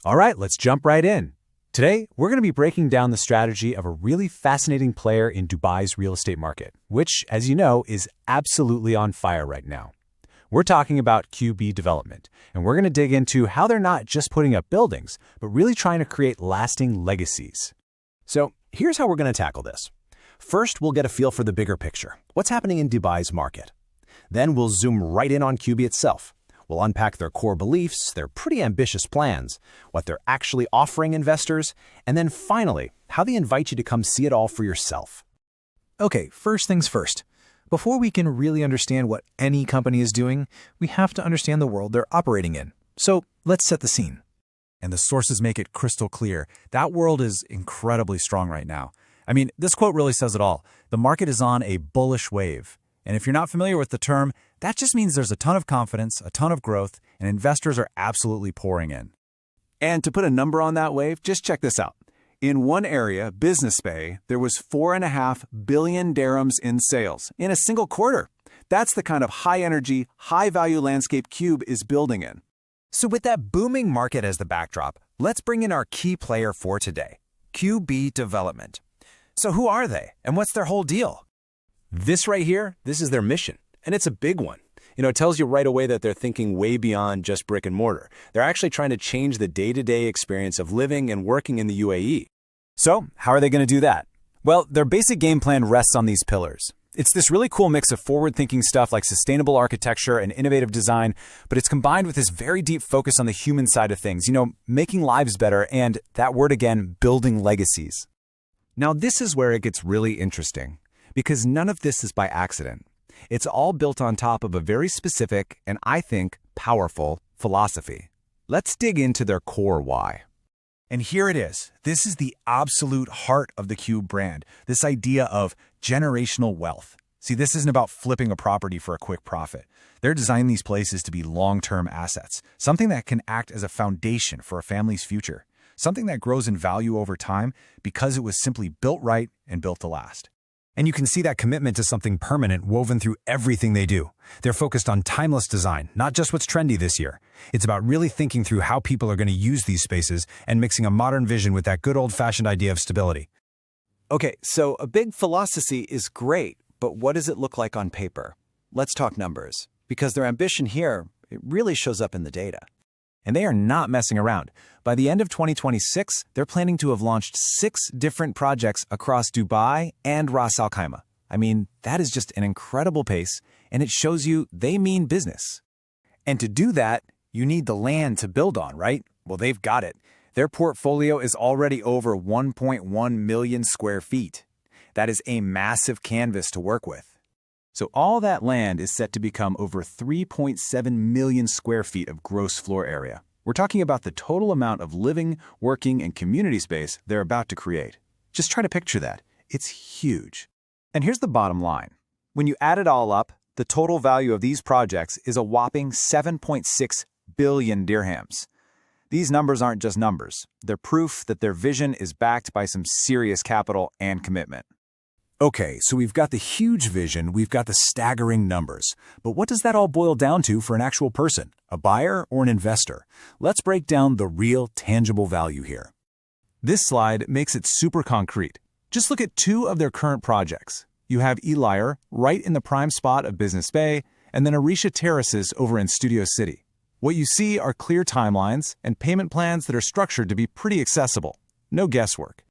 All right, let's jump right in. Today, we're going to be breaking down the strategy of a really fascinating player in Dubai's real estate market, which, as you know, is absolutely on fire right now. We're talking about QUBE Development, and we're going to dig into how they're not just putting up buildings, but really trying to create lasting legacies. So here's how we're going to tackle this. First, we'll get a feel for the bigger picture. What's happening in Dubai's market? Then we'll zoom right in on QUBE itself. We'll unpack their core beliefs, their pretty ambitious plans, what they're actually offering investors, and then finally, how they invite you to come see it all for yourself. Okay, first things first. Before we can really understand what any company is doing, we have to understand the world they're operating in. So let's set the scene. And the sources make it crystal clear. That world is incredibly strong right now. I mean, this quote really says it all. The market is on a bullish wave. And if you're not familiar with the term, that just means there's a ton of confidence, a ton of growth, and investors are absolutely pouring in. And to put a number on that wave, just check this out. In one area, Business Bay, there was 4.5 billion dirhams in sales in a single quarter. That's the kind of high-energy, high-value landscape QUBE is building in. So with that booming market as the backdrop, let's bring in our key player for today, QUBE Development. So who are they, and what's their whole deal? This right here, this is their mission, and it's a big one. It tells you right away that they're thinking way beyond just brick and mortar. They're actually trying to change the day-to-day experience of living and working in the UAE. So, how are they going to do that? Well, their basic game plan rests on these pillars. It's this really cool mix of forward-thinking stuff like sustainable architecture and innovative design, but it's combined with this very deep focus on the human side of things, making lives better and, that word again, building legacies. Now this is where it gets really interesting, because none of this is by accident. It's all built on top of a very specific and, I think, powerful philosophy. Let's dig into their core why. And here it is. This is the absolute heart of the QUBE brand, this idea of generational wealth. See, this isn't about flipping a property for a quick profit. They're designing these places to be long-term assets, something that can act as a foundation for a family's future, something that grows in value over time because it was simply built right and built to last. And you can see that commitment to something permanent woven through everything they do. They're focused on timeless design, not just what's trendy this year. It's about really thinking through how people are going to use these spaces and mixing a modern vision with that good old-fashioned idea of stability. Okay, so a big philosophy is great, but what does it look like on paper? Let's talk numbers, because their ambition here, it really shows up in the data. And they are not messing around. By the end of 2026, they're planning to have launched 6 different projects across Dubai and Ras Al Khaimah. I mean, that is just an incredible pace, and it shows you they mean business. And to do that, you need the land to build on, right? Well, they've got it. Their portfolio is already over 1.1 million square feet. That is a massive canvas to work with. So all that land is set to become over 3.7 million square feet of gross floor area. We're talking about the total amount of living, working, and community space they're about to create. Just try to picture that. It's huge. And here's the bottom line. When you add it all up, the total value of these projects is a whopping 7.6 billion dirhams. These numbers aren't just numbers. They're proof that their vision is backed by some serious capital and commitment. Okay, so we've got the huge vision, we've got the staggering numbers. But what does that all boil down to for an actual person, a buyer or an investor? Let's break down the real, tangible value here. This slide makes it super concrete. Just look at 2 of their current projects. You have ELIRE, right in the prime spot of Business Bay, and then Arisha Terraces over in Studio City. What you see are clear timelines and payment plans that are structured to be pretty accessible. No guesswork.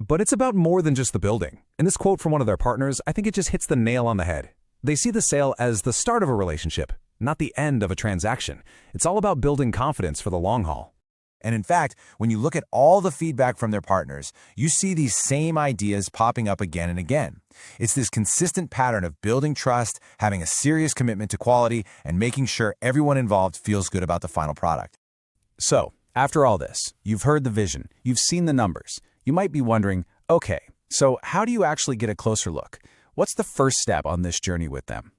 But it's about more than just the building. In this quote from one of their partners, I think it just hits the nail on the head. They see the sale as the start of a relationship, not the end of a transaction. It's all about building confidence for the long haul. And in fact, when you look at all the feedback from their partners, you see these same ideas popping up again and again. It's this consistent pattern of building trust, having a serious commitment to quality, and making sure everyone involved feels good about the final product. So, after all this, you've heard the vision, you've seen the numbers. You might be wondering, okay, so how do you actually get a closer look? What's the first step on this journey with them?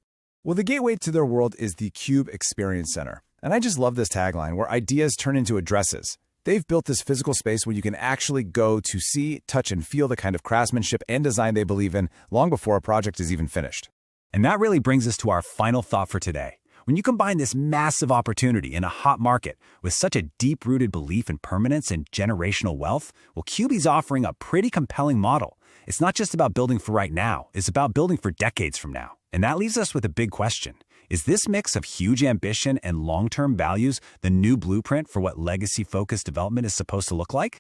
Well, the gateway to their world is the QUBE Experience Center. And I just love this tagline, where ideas turn into addresses. They've built this physical space where you can actually go to see, touch, and feel the kind of craftsmanship and design they believe in long before a project is even finished. And that really brings us to our final thought for today. When you combine this massive opportunity in a hot market with such a deep-rooted belief in permanence and generational wealth, well, QUBE's offering a pretty compelling model. It's not just about building for right now, it's about building for decades from now. And that leaves us with a big question. Is this mix of huge ambition and long-term values the new blueprint for what legacy-focused development is supposed to look like?